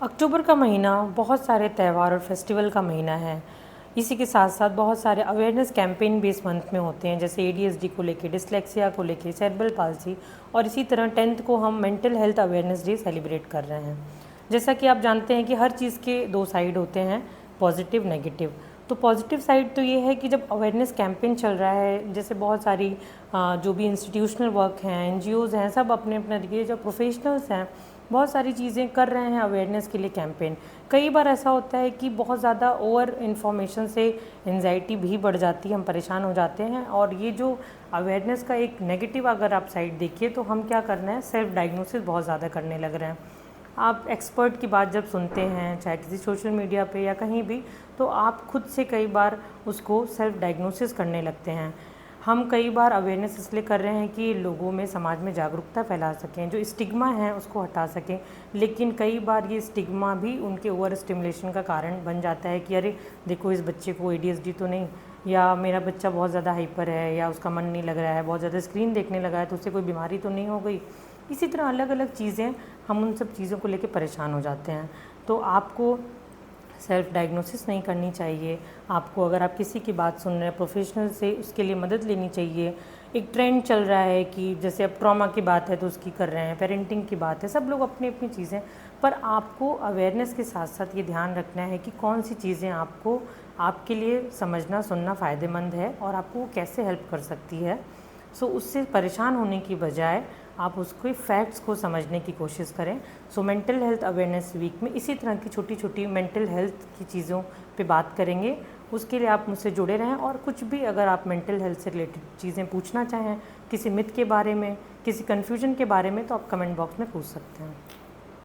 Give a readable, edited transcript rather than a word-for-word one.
अक्टूबर का महीना बहुत सारे त्यौहार और फेस्टिवल का महीना है। इसी के साथ साथ बहुत सारे अवेयरनेस कैंपेन भी इस मंथ में होते हैं, जैसे एडीएचडी को लेके, डिसलेक्सिया को लेके, सेरेब्रल पाल्सी, और इसी तरह 10th को हम mental health awareness day celebrate कर रहे हैं। जैसा कि आप जानते हैं कि हर चीज़ के दो साइड होते हैं, पॉजिटिव नेगेटिव। तो पॉजिटिव साइड तो ये है कि जब अवेयरनेस कैंपेन चल रहा है, जैसे बहुत सारी जो भी इंस्टीट्यूशनल वर्क हैं, एनजीओज़ हैं, सब अपने अपने तरीके, जो प्रोफेशनल्स हैं, बहुत सारी चीज़ें कर रहे हैं अवेयरनेस के लिए कैंपेन। कई बार ऐसा होता है कि बहुत ज़्यादा ओवर इन्फॉर्मेशन से एंजाइटी भी बढ़ जाती है, हम परेशान हो जाते हैं। और ये जो अवेयरनेस का एक नेगेटिव अगर आप साइड देखिए, तो हम क्या करना है, सेल्फ डायग्नोसिस बहुत ज़्यादा करने लग रहे हैं। आप एक्सपर्ट की बात जब सुनते हैं, चाहे किसी सोशल मीडिया पे या कहीं भी, तो आप खुद से कई बार उसको सेल्फ डायग्नोसिस करने लगते हैं। हम कई बार अवेयरनेस इसलिए कर रहे हैं कि लोगों में, समाज में जागरूकता फैला सकें, जो स्टिग्मा है उसको हटा सकें। लेकिन कई बार ये स्टिग्मा भी उनके ओवर स्टिमुलेशन का कारण बन जाता है कि अरे देखो, इस बच्चे को एडीएचडी तो नहीं, या मेरा बच्चा बहुत ज़्यादा हाइपर है, या उसका मन नहीं लग रहा है, बहुत ज़्यादा स्क्रीन देखने लगा है, तो उससे कोई बीमारी तो नहीं हो गई। इसी तरह अलग अलग चीज़ें, हम उन सब चीज़ों को लेकर परेशान हो जाते हैं। तो आपको सेल्फ डायग्नोसिस नहीं करनी चाहिए। आपको, अगर आप किसी की बात सुन रहे हैं प्रोफेशनल से, उसके लिए मदद लेनी चाहिए। एक ट्रेंड चल रहा है कि जैसे अब ट्रॉमा की बात है तो उसकी कर रहे हैं, पेरेंटिंग की बात है, सब लोग अपनी अपनी चीज़ें, पर आपको अवेयरनेस के साथ साथ ये ध्यान रखना है कि कौन सी चीज़ें आपको, आपके लिए समझना सुनना फ़ायदेमंद है और आपको वो कैसे हेल्प कर सकती है। सो उससे परेशान होने की बजाय आप उसको फैक्ट्स को समझने की कोशिश करें। So mental health awareness week में इसी तरह की छोटी छोटी मेंटल हेल्थ की चीज़ों पे बात करेंगे। उसके लिए आप मुझसे जुड़े रहें, और कुछ भी अगर आप मेंटल हेल्थ से रिलेटेड चीज़ें पूछना चाहें, किसी मिथ के बारे में, किसी कन्फ्यूजन के बारे में, तो आप कमेंट बॉक्स में पूछ सकते हैं।